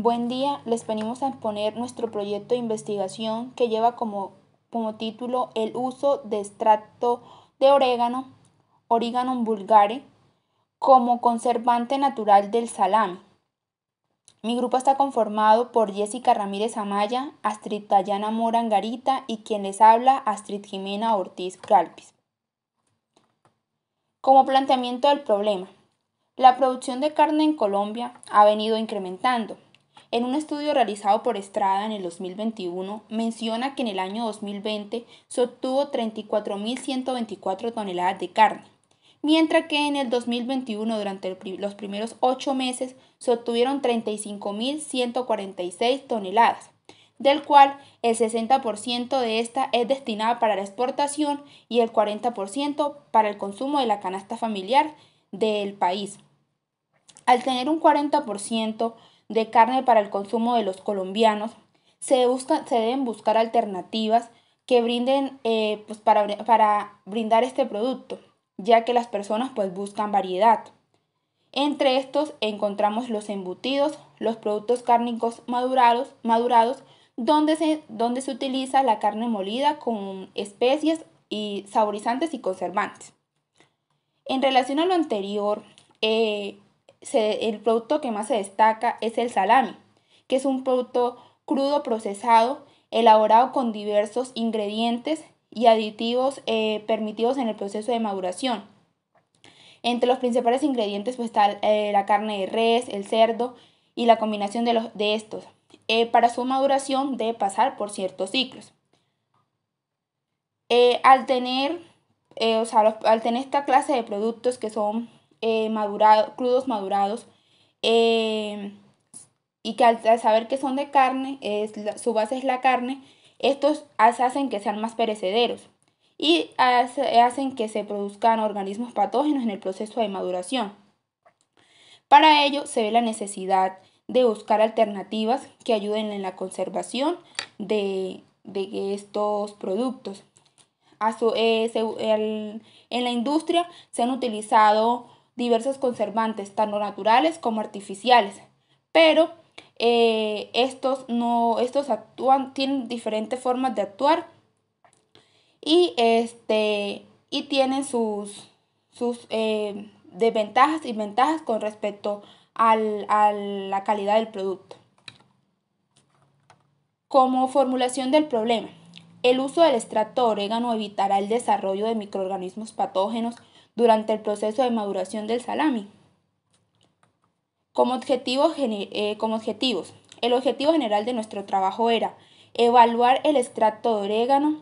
Buen día, les venimos a exponer nuestro proyecto de investigación que lleva como título el uso de extracto de orégano, Origanum vulgare, como conservante natural del salami. Mi grupo está conformado por Jessica Ramírez Amaya, Astrid Dayana Mora Angarita y quien les habla, Astrid Jimena Ortiz Galvis. Como planteamiento del problema, la producción de carne en Colombia ha venido incrementando. En un estudio realizado por Estrada en el 2021, menciona que en el año 2020 se obtuvo 34.124 toneladas de carne, mientras que en el 2021, durante los primeros 8 meses, se obtuvieron 35.146 toneladas, del cual el 60% de esta es destinada para la exportación y el 40% para el consumo de la canasta familiar del país. Al tener un 40% de carne para el consumo de los colombianos, se deben buscar alternativas que brinden para brindar este producto, ya que las personas buscan variedad. Entre estos encontramos los embutidos, los productos cárnicos madurados, donde se utiliza la carne molida con especias y saborizantes y conservantes. En relación a lo anterior, el producto que más se destaca es el salami, que es un producto crudo procesado, elaborado con diversos ingredientes y aditivos permitidos en el proceso de maduración. Entre los principales ingredientes está la carne de res, el cerdo y la combinación de estos. Para su maduración debe pasar por ciertos ciclos. Al tener esta clase de productos que son crudos madurados, y que al saber que son de carne, su base es la carne, estos hacen que sean más perecederos y hacen que se produzcan organismos patógenos en el proceso de maduración. Para ello se ve la necesidad de buscar alternativas que ayuden en la conservación de estos productos. En la industria se han utilizado diversos conservantes, tanto naturales como artificiales, pero estos tienen diferentes formas de actuar y tienen sus desventajas y ventajas con respecto a la calidad del producto. Como formulación del problema, el uso del extracto de orégano evitará el desarrollo de microorganismos patógenos durante el proceso de maduración del salami. Como objetivos, el objetivo general de nuestro trabajo era evaluar el extracto de orégano,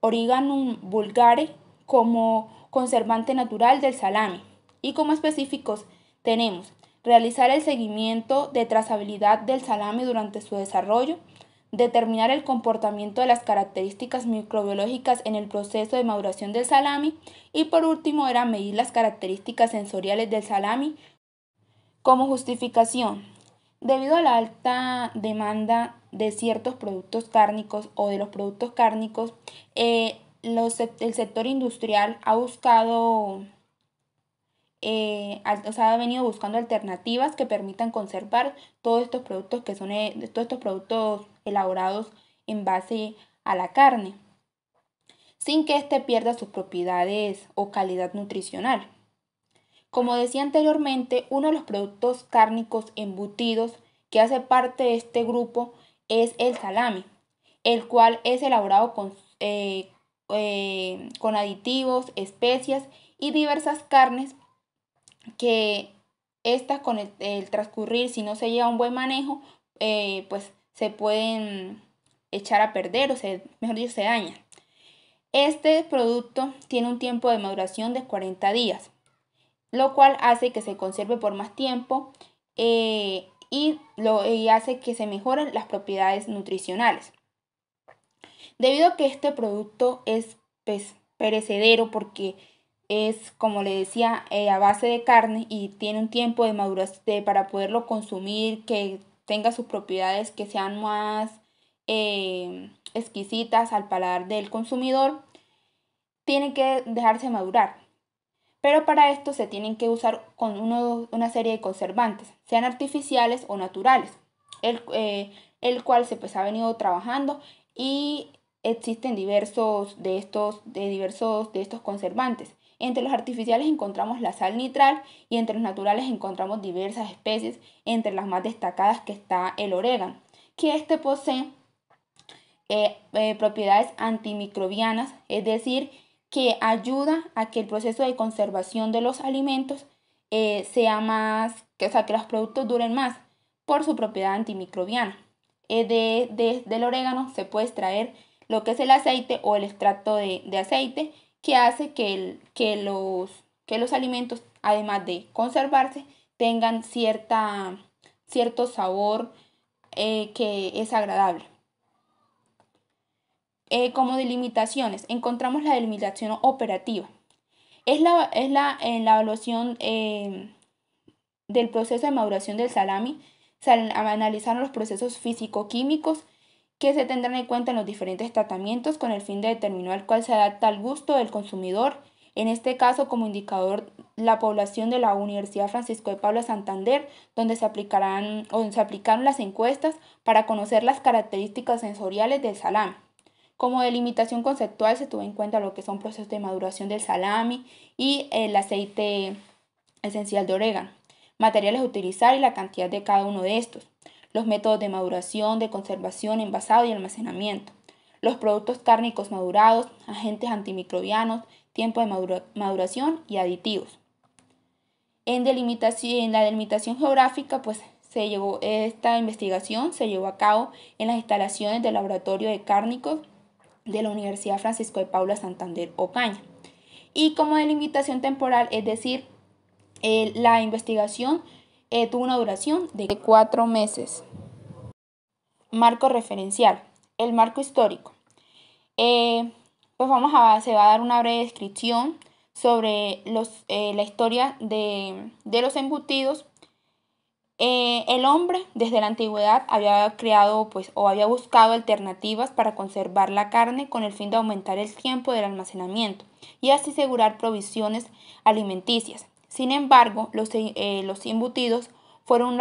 Origanum vulgare, como conservante natural del salami. Y como específicos tenemos realizar el seguimiento de trazabilidad del salami durante su desarrollo, determinar el comportamiento de las características microbiológicas en el proceso de maduración del salami y por último era medir las características sensoriales del salami. Como justificación, debido a la alta demanda de ciertos productos cárnicos o de los productos cárnicos, el sector industrial ha venido buscando alternativas que permitan conservar todos estos productos elaborados en base a la carne, sin que éste pierda sus propiedades o calidad nutricional. Como decía anteriormente, uno de los productos cárnicos embutidos que hace parte de este grupo es el salami, el cual es elaborado con aditivos, especias y diversas carnes que estas con el transcurrir, si no se lleva un buen manejo, se pueden echar a perder mejor dicho, se dañan. Este producto tiene un tiempo de maduración de 40 días, lo cual hace que se conserve por más tiempo y hace que se mejoren las propiedades nutricionales. Debido a que este producto es perecedero porque es, como le decía, a base de carne y tiene un tiempo de maduración para poderlo consumir, que tenga sus propiedades que sean más exquisitas al paladar del consumidor, tiene que dejarse madurar. Pero para esto se tienen que usar con una serie de conservantes, sean artificiales o naturales. el cual pues, ha venido trabajando y existen diversos de estos conservantes. Entre los artificiales encontramos la sal nitral y entre los naturales encontramos diversas especies, entre las más destacadas que está el orégano, que posee propiedades antimicrobianas, es decir, que ayuda a que el proceso de conservación de los alimentos sea más, o sea, que los productos duren más por su propiedad antimicrobiana. Del orégano se puede extraer lo que es el aceite o el extracto de aceite, que hace que los alimentos, además de conservarse, tengan cierto sabor que es agradable. Como delimitaciones, encontramos la delimitación operativa. En la evaluación del proceso de maduración del salami. Se analizaron los procesos físico-químicos que se tendrán en cuenta en los diferentes tratamientos con el fin de determinar cuál se adapta al gusto del consumidor. En este caso, como indicador, la población de la Universidad Francisco de Paula Santander, donde se aplicaron las encuestas para conocer las características sensoriales del salami. Como delimitación conceptual se tuvo en cuenta lo que son procesos de maduración del salami y el aceite esencial de orégano, materiales a utilizar y la cantidad de cada uno de estos, los métodos de maduración, de conservación, envasado y almacenamiento, los productos cárnicos madurados, agentes antimicrobianos, tiempo de maduración y aditivos. En la delimitación geográfica, pues esta investigación se llevó a cabo en las instalaciones del laboratorio de cárnicos de la Universidad Francisco de Paula Santander Ocaña. Y como delimitación temporal, es decir, la investigación tuvo una duración de 4 meses. Marco referencial. El marco histórico. Pues se va a dar una breve descripción sobre la historia de los embutidos. El hombre desde la antigüedad había creado o había buscado alternativas para conservar la carne con el fin de aumentar el tiempo del almacenamiento y así asegurar provisiones alimenticias. Sin embargo, los embutidos fueron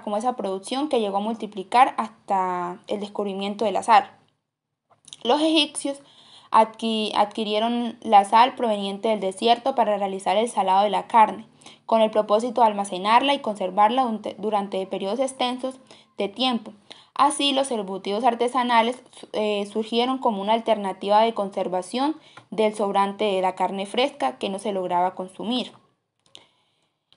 como esa producción que llegó a multiplicar hasta el descubrimiento de la sal. Los egipcios adquirieron la sal proveniente del desierto para realizar el salado de la carne, con el propósito de almacenarla y conservarla durante periodos extensos de tiempo. Así, los embutidos artesanales surgieron como una alternativa de conservación del sobrante de la carne fresca que no se lograba consumir.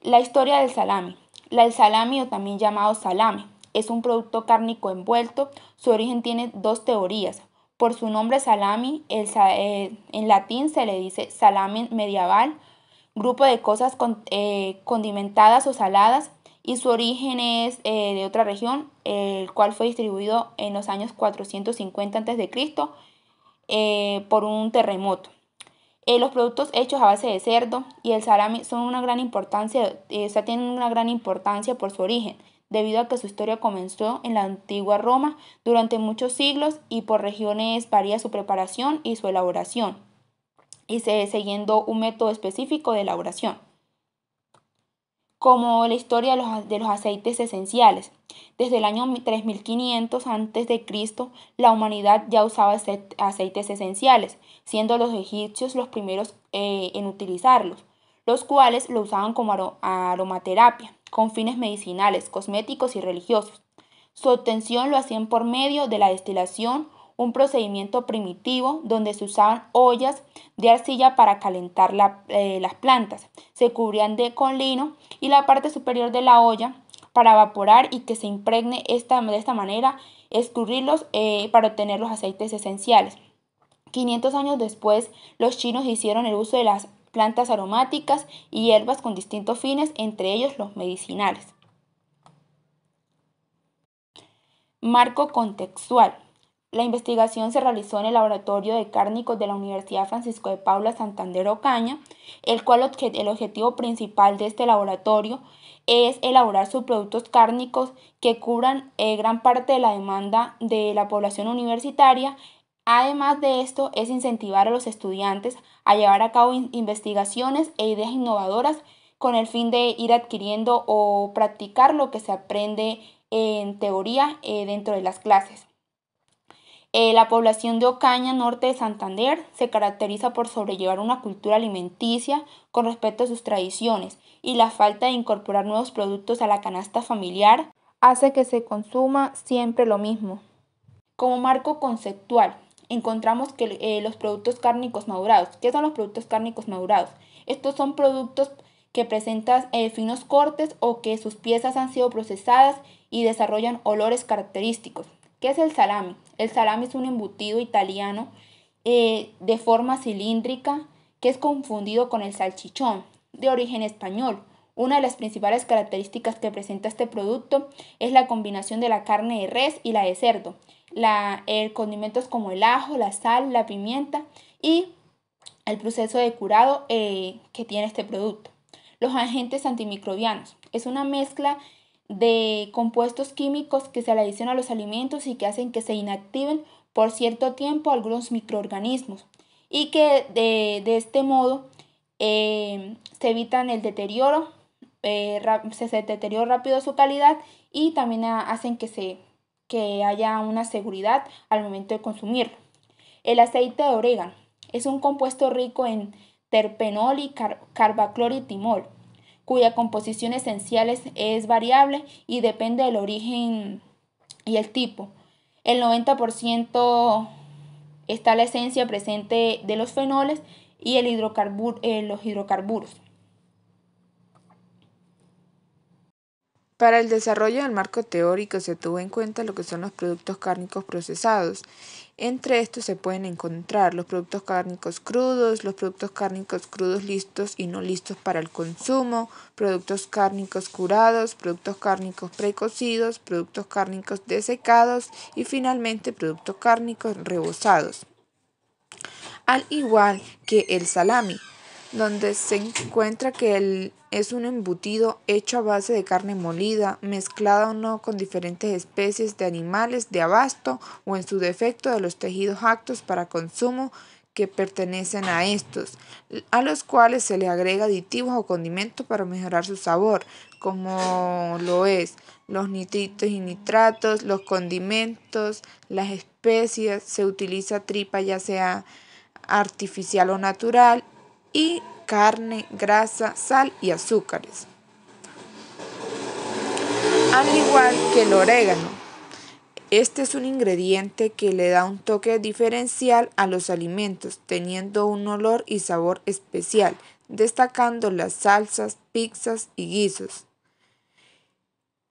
La historia del salami. El salami, o también llamado salame, es un producto cárnico envuelto. Su origen tiene dos teorías. Por su nombre salami, en latín se le dice salamen medieval, grupo de cosas condimentadas o saladas, y su origen es de otra región, el cual fue distribuido en los años 450 a.C. Por un terremoto. Los productos hechos a base de cerdo y el salami tienen una gran importancia por su origen, debido a que su historia comenzó en la antigua Roma durante muchos siglos y por regiones varía su preparación y su elaboración, y siguiendo un método específico de elaboración. Como la historia de los aceites esenciales. Desde el año 3500 a.C., la humanidad ya usaba aceites esenciales, siendo los egipcios los primeros en utilizarlos, los cuales lo usaban como aromaterapia, con fines medicinales, cosméticos y religiosos. Su obtención lo hacían por medio de la destilación, un procedimiento primitivo donde se usaban ollas de arcilla para calentar las plantas. Se cubrían con lino y la parte superior de la olla para evaporar y que se impregne de esta manera, escurrirlos para obtener los aceites esenciales. 500 años después, los chinos hicieron el uso de las plantas aromáticas y hierbas con distintos fines, entre ellos los medicinales. Marco contextual. La investigación se realizó en el Laboratorio de Cárnicos de la Universidad Francisco de Paula Santander Ocaña, el cual el objetivo principal de este laboratorio es elaborar subproductos cárnicos que cubran gran parte de la demanda de la población universitaria. Además de esto, es incentivar a los estudiantes a llevar a cabo investigaciones e ideas innovadoras con el fin de ir adquiriendo o practicar lo que se aprende en teoría dentro de las clases. La población de Ocaña, norte de Santander, se caracteriza por sobrellevar una cultura alimenticia con respecto a sus tradiciones, y la falta de incorporar nuevos productos a la canasta familiar hace que se consuma siempre lo mismo. Como marco conceptual, encontramos que los productos cárnicos madurados. ¿Qué son los productos cárnicos madurados? Estos son productos que presentan finos cortes o que sus piezas han sido procesadas y desarrollan olores característicos. ¿Qué es el salami? El salami es un embutido italiano de forma cilíndrica que es confundido con el salchichón, de origen español. Una de las principales características que presenta este producto es la combinación de la carne de res y la de cerdo. Condimentos como el ajo, la sal, la pimienta y el proceso de curado que tiene este producto. Los agentes antimicrobianos. Es una mezcla de compuestos químicos que se le adicionan a los alimentos y que hacen que se inactiven por cierto tiempo algunos microorganismos, y que de este modo se evitan el deterioro, se deteriora rápido su calidad, y también hacen que haya una seguridad al momento de consumirlo. El aceite de orégano es un compuesto rico en terpenol y carbacloritimol, cuya composición esencial es variable y depende del origen y el tipo. El 90% está la esencia presente de los fenoles y los hidrocarburos. Para el desarrollo del marco teórico se tuvo en cuenta lo que son los productos cárnicos procesados. Entre estos se pueden encontrar los productos cárnicos crudos, los productos cárnicos crudos listos y no listos para el consumo, productos cárnicos curados, productos cárnicos precocidos, productos cárnicos desecados y finalmente productos cárnicos rebozados. Al igual que el salami, donde se encuentra que es un embutido hecho a base de carne molida, mezclada o no con diferentes especies de animales de abasto o en su defecto de los tejidos aptos para consumo que pertenecen a estos, a los cuales se le agrega aditivos o condimentos para mejorar su sabor, como lo es los nitritos y nitratos, los condimentos, las especias. Se utiliza tripa ya sea artificial o natural, y carne, grasa, sal y azúcares. Al igual que el orégano, este es un ingrediente que le da un toque diferencial a los alimentos, teniendo un olor y sabor especial, destacando las salsas, pizzas y guisos.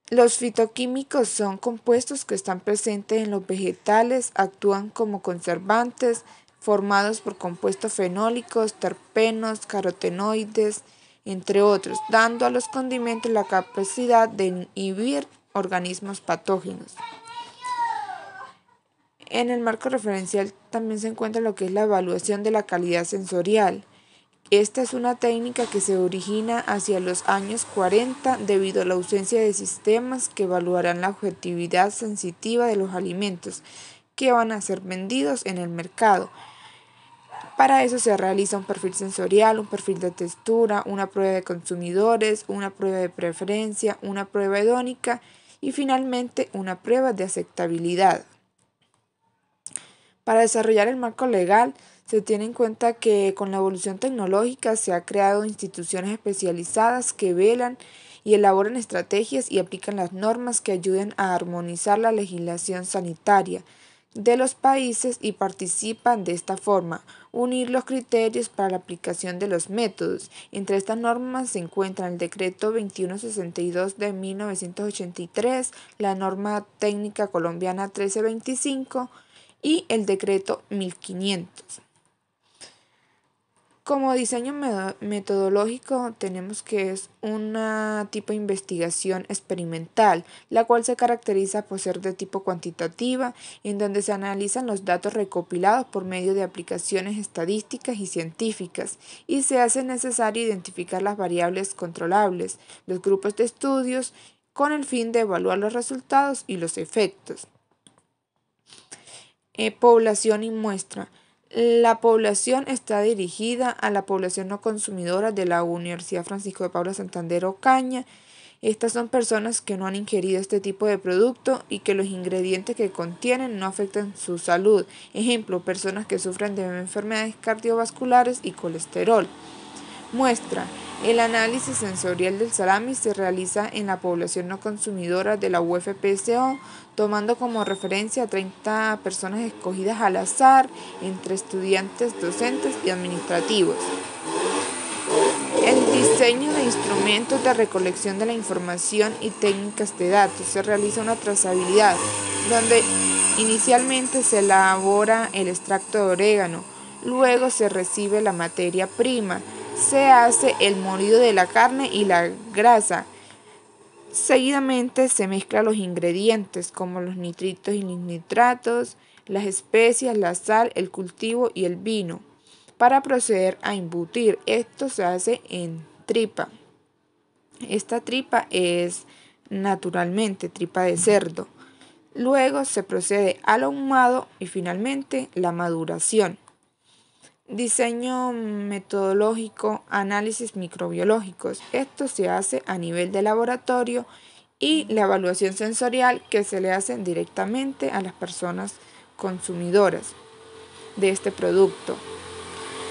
Los fitoquímicos son compuestos que están presentes en los vegetales, actúan como conservantes, formados por compuestos fenólicos, terpenos, carotenoides, entre otros, dando a los condimentos la capacidad de inhibir organismos patógenos. En el marco referencial también se encuentra lo que es la evaluación de la calidad sensorial. Esta es una técnica que se origina hacia los años 40 debido a la ausencia de sistemas que evaluarán la objetividad sensitiva de los alimentos que van a ser vendidos en el mercado. Para eso se realiza un perfil sensorial, un perfil de textura, una prueba de consumidores, una prueba de preferencia, una prueba hedónica y finalmente una prueba de aceptabilidad. Para desarrollar el marco legal, se tiene en cuenta que con la evolución tecnológica se han creado instituciones especializadas que velan y elaboran estrategias y aplican las normas que ayuden a armonizar la legislación sanitaria de los países y participan de esta forma unir los criterios para la aplicación de los métodos. Entre estas normas se encuentran el Decreto 2162 de 1983, la Norma Técnica Colombiana 1325 y el Decreto 1500. Como diseño metodológico tenemos que es una tipo de investigación experimental, la cual se caracteriza por ser de tipo cuantitativa, en donde se analizan los datos recopilados por medio de aplicaciones estadísticas y científicas, y se hace necesario identificar las variables controlables, los grupos de estudios, con el fin de evaluar los resultados y los efectos. Población y muestra. La población está dirigida a la población no consumidora de la Universidad Francisco de Paula Santander Ocaña, Estas son personas que no han ingerido este tipo de producto y que los ingredientes que contienen no afectan su salud. Ejemplo, personas que sufren de enfermedades cardiovasculares y colesterol. Muestra. El análisis sensorial del salami se realiza en la población no consumidora de la UFPSO, tomando como referencia a 30 personas escogidas al azar entre estudiantes, docentes y administrativos. El diseño de instrumentos de recolección de la información y técnicas de datos. Se realiza una trazabilidad, donde inicialmente se elabora el extracto de orégano, luego se recibe la materia prima, se hace el molido de la carne y la grasa. Seguidamente se mezclan los ingredientes como los nitritos y los nitratos, las especias, la sal, el cultivo y el vino para proceder a embutir. Esto se hace en tripa. Esta tripa es naturalmente tripa de cerdo. Luego se procede al ahumado y finalmente la maduración. Diseño metodológico, análisis microbiológicos. Esto se hace a nivel de laboratorio y la evaluación sensorial que se le hace directamente a las personas consumidoras de este producto.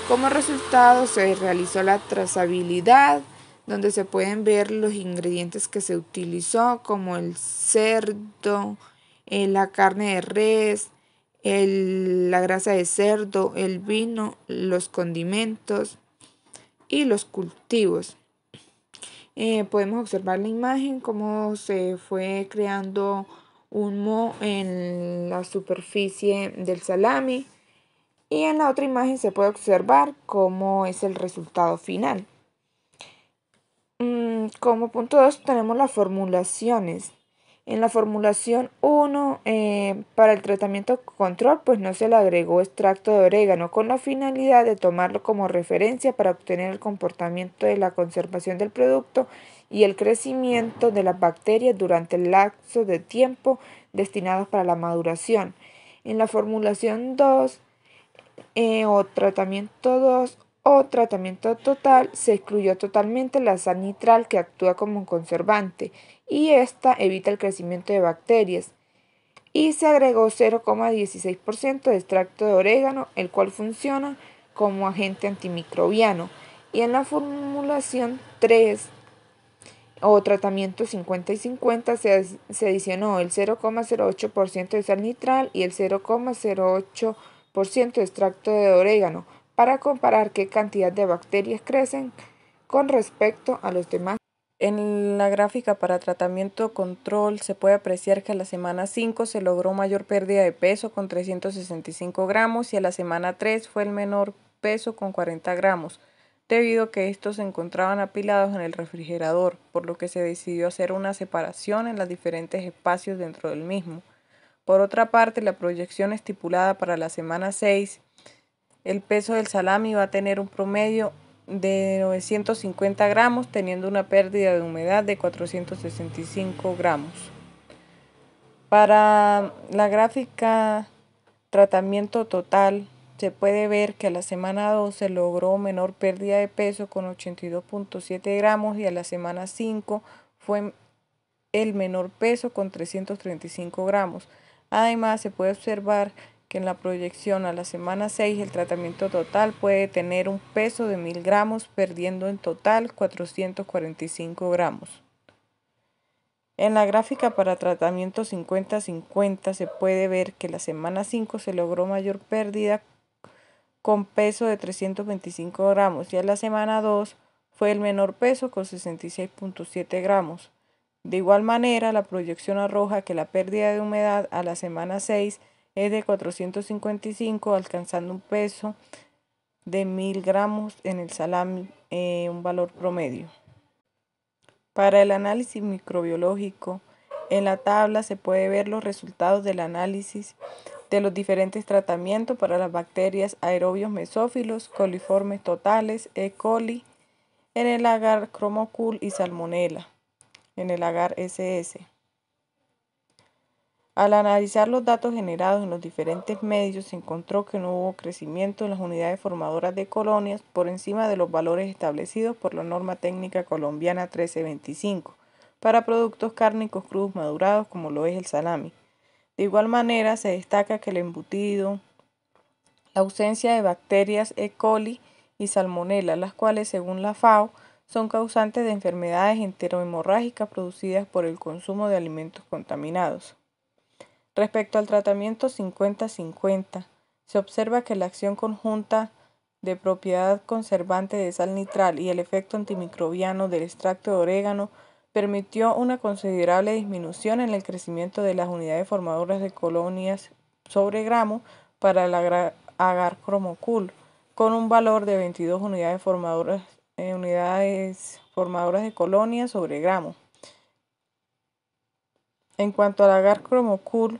Como resultado se realizó la trazabilidad, donde se pueden ver los ingredientes que se utilizó, como el cerdo, la carne de res, la grasa de cerdo, el vino, los condimentos y los cultivos. Podemos observar la imagen, cómo se fue creando un moho en la superficie del salami. Y en la otra imagen se puede observar cómo es el resultado final. Como punto 2 tenemos las formulaciones. En la formulación 1, para el tratamiento control, pues no se le agregó extracto de orégano con la finalidad de tomarlo como referencia para obtener el comportamiento de la conservación del producto y el crecimiento de las bacterias durante el lapso de tiempo destinados para la maduración. En la formulación 2, o tratamiento total, se excluyó totalmente la sal nitral que actúa como un conservante y esta evita el crecimiento de bacterias, y se agregó 0,16% de extracto de orégano, el cual funciona como agente antimicrobiano. Y en la formulación 3 o tratamiento 50 y 50 se adicionó el 0,08% de sal nitral y el 0,08% de extracto de orégano para comparar qué cantidad de bacterias crecen con respecto a los demás. En la gráfica para tratamiento control se puede apreciar que a la semana 5 se logró mayor pérdida de peso con 365 gramos y a la semana 3 fue el menor peso con 40 gramos, debido a que estos se encontraban apilados en el refrigerador, por lo que se decidió hacer una separación en los diferentes espacios dentro del mismo. Por otra parte, la proyección estipulada para la semana 6, el peso del salami va a tener un promedio de 950 gramos, teniendo una pérdida de humedad de 465 gramos. Para la gráfica tratamiento total, se puede ver que a la semana 2 se logró menor pérdida de peso con 82.7 gramos y a la semana 5 fue el menor peso con 335 gramos. Además, se puede observar que en la proyección a la semana 6 el tratamiento total puede tener un peso de 1000 gramos, perdiendo en total 445 gramos. En la gráfica para tratamiento 50-50 se puede ver que la semana 5 se logró mayor pérdida con peso de 325 gramos y a la semana 2 fue el menor peso con 66.7 gramos. De igual manera, la proyección arroja que la pérdida de humedad a la semana 6 es de 455, alcanzando un peso de 1000 gramos en el salami, un valor promedio. Para el análisis microbiológico, en la tabla se puede ver los resultados del análisis de los diferentes tratamientos para las bacterias aerobios mesófilos, coliformes totales, E. coli, en el agar Chromocul y Salmonella, en el agar SS. Al analizar los datos generados en los diferentes medios, se encontró que no hubo crecimiento en las unidades formadoras de colonias por encima de los valores establecidos por la norma técnica colombiana 1325, para productos cárnicos crudos madurados como lo es el salami. De igual manera, se destaca que el embutido, la ausencia de bacterias E. coli y salmonela, las cuales, según la FAO, son causantes de enfermedades enterohemorrágicas producidas por el consumo de alimentos contaminados. Respecto al tratamiento 50-50, se observa que la acción conjunta de propiedad conservante de sal nitral y el efecto antimicrobiano del extracto de orégano permitió una considerable disminución en el crecimiento de las unidades formadoras de colonias sobre gramo para el agar-cromocul, con un valor de 22 unidades formadoras de colonias sobre gramo. En cuanto al agar-cromocul,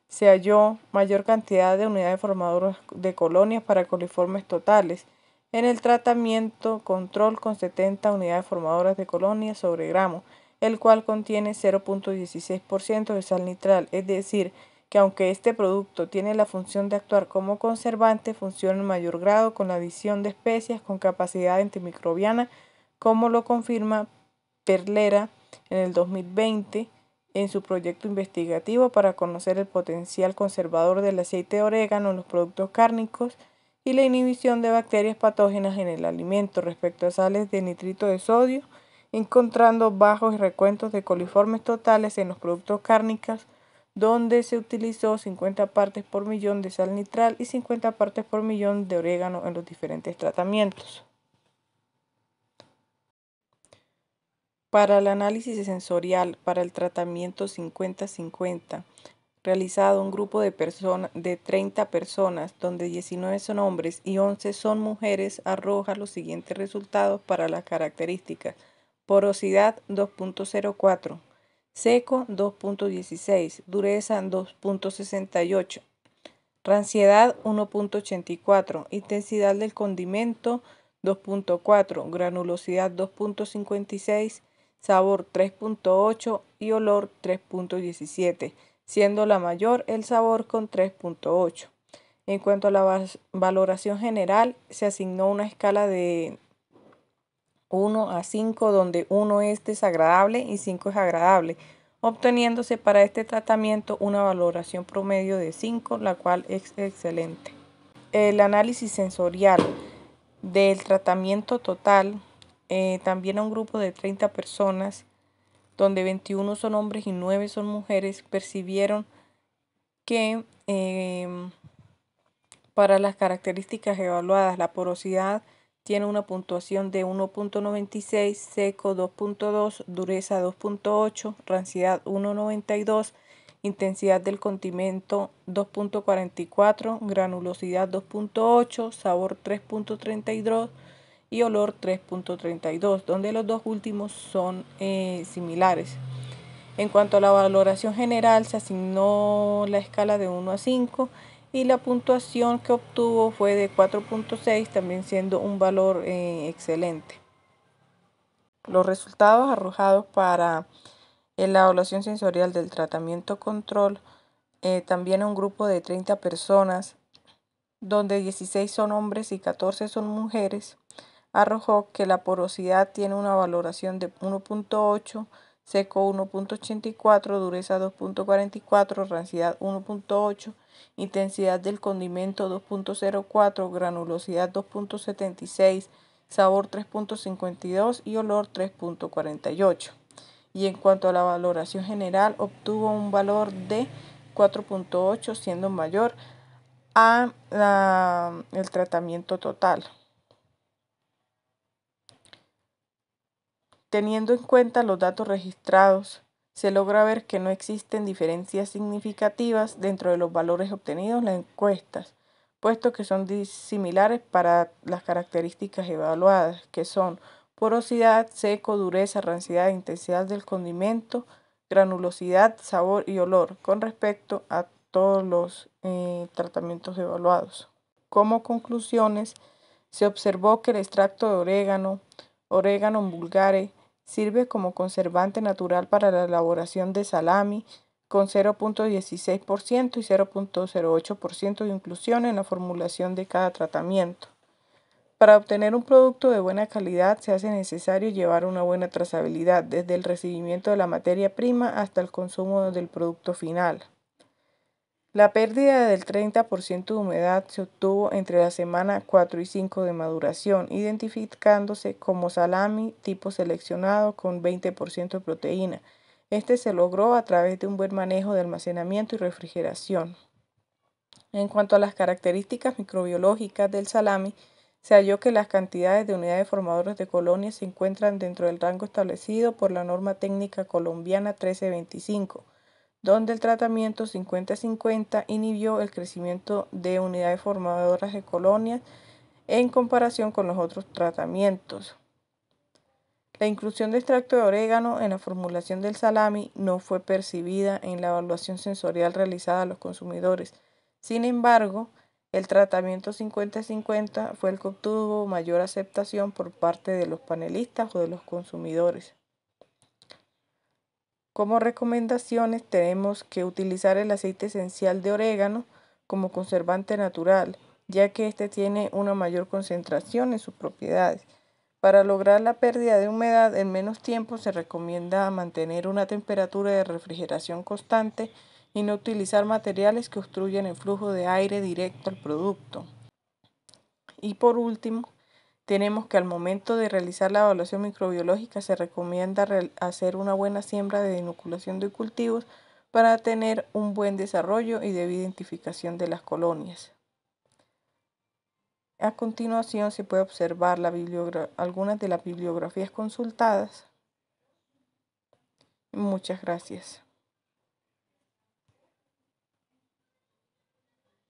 se halló mayor cantidad de unidades formadoras de colonias para coliformes totales en el tratamiento control con 70 unidades formadoras de colonias sobre gramo, el cual contiene 0.16% de sal nitral, es decir, que aunque este producto tiene la función de actuar como conservante, funciona en mayor grado con la adición de especias con capacidad antimicrobiana, como lo confirma Perlera en el 2020 en su proyecto investigativo para conocer el potencial conservador del aceite de orégano en los productos cárnicos y la inhibición de bacterias patógenas en el alimento respecto a sales de nitrito de sodio, encontrando bajos recuentos de coliformes totales en los productos cárnicos, donde se utilizó 50 partes por millón de sal nitral y 50 partes por millón de orégano en los diferentes tratamientos. Para el análisis sensorial para el tratamiento 50-50, realizado un grupo de 30 personas, donde 19 son hombres y 11 son mujeres, arroja los siguientes resultados para las características: porosidad 2.04, seco 2.16, dureza 2.68, ranciedad 1.84, intensidad del condimento 2.4, granulosidad 2.56, sabor 3.8 y olor 3.17, siendo la mayor el sabor con 3.8. En cuanto a la valoración general, se asignó una escala de 1 a 5, donde 1 es desagradable y 5 es agradable, obteniéndose para este tratamiento una valoración promedio de 5, la cual es excelente. El análisis sensorial del tratamiento total, también a un grupo de 30 personas, donde 21 son hombres y 9 son mujeres, percibieron que para las características evaluadas, la porosidad tiene una puntuación de 1.96, seco 2.2, dureza 2.8, ranciedad 1.92, intensidad del condimento 2.44, granulosidad 2.8, sabor 3.32 y olor 3.32, donde los dos últimos son similares. En cuanto a la valoración general, se asignó la escala de 1 a 5 y la puntuación que obtuvo fue de 4.6, también siendo un valor excelente. Los resultados arrojados para la evaluación sensorial del tratamiento control, también a un grupo de 30 personas, donde 16 son hombres y 14 son mujeres, arrojó que la porosidad tiene una valoración de 1.8, seco 1.84, dureza 2.44, ranciedad 1.8, intensidad del condimento 2.04, granulosidad 2.76, sabor 3.52 y olor 3.48. Y en cuanto a la valoración general, obtuvo un valor de 4.8, siendo mayor a el tratamiento total. Teniendo en cuenta los datos registrados, se logra ver que no existen diferencias significativas dentro de los valores obtenidos en las encuestas, puesto que son similares para las características evaluadas, que son porosidad, seco, dureza, ranciedad, intensidad del condimento, granulosidad, sabor y olor, con respecto a todos los tratamientos evaluados. Como conclusiones, se observó que el extracto de Oreganum vulgare, sirve como conservante natural para la elaboración de salami con 0.16% y 0.08% de inclusión en la formulación de cada tratamiento. Para obtener un producto de buena calidad se hace necesario llevar una buena trazabilidad desde el recibimiento de la materia prima hasta el consumo del producto final. La pérdida del 30% de humedad se obtuvo entre la semana 4 y 5 de maduración, identificándose como salami tipo seleccionado con 20% de proteína. Este se logró a través de un buen manejo de almacenamiento y refrigeración. En cuanto a las características microbiológicas del salami, se halló que las cantidades de unidades formadoras de colonias se encuentran dentro del rango establecido por la norma técnica colombiana 1325, donde el tratamiento 50-50 inhibió el crecimiento de unidades formadoras de colonias en comparación con los otros tratamientos. La inclusión de extracto de orégano en la formulación del salami no fue percibida en la evaluación sensorial realizada a los consumidores. Sin embargo, el tratamiento 50-50 fue el que obtuvo mayor aceptación por parte de los panelistas o de los consumidores. Como recomendaciones tenemos que utilizar el aceite esencial de orégano como conservante natural, ya que este tiene una mayor concentración en sus propiedades. Para lograr la pérdida de humedad en menos tiempo se recomienda mantener una temperatura de refrigeración constante y no utilizar materiales que obstruyan el flujo de aire directo al producto. Y por último, tenemos que al momento de realizar la evaluación microbiológica se recomienda hacer una buena siembra de inoculación de cultivos para tener un buen desarrollo y debida identificación de las colonias. A continuación se puede observar algunas de las bibliografías consultadas. Muchas gracias.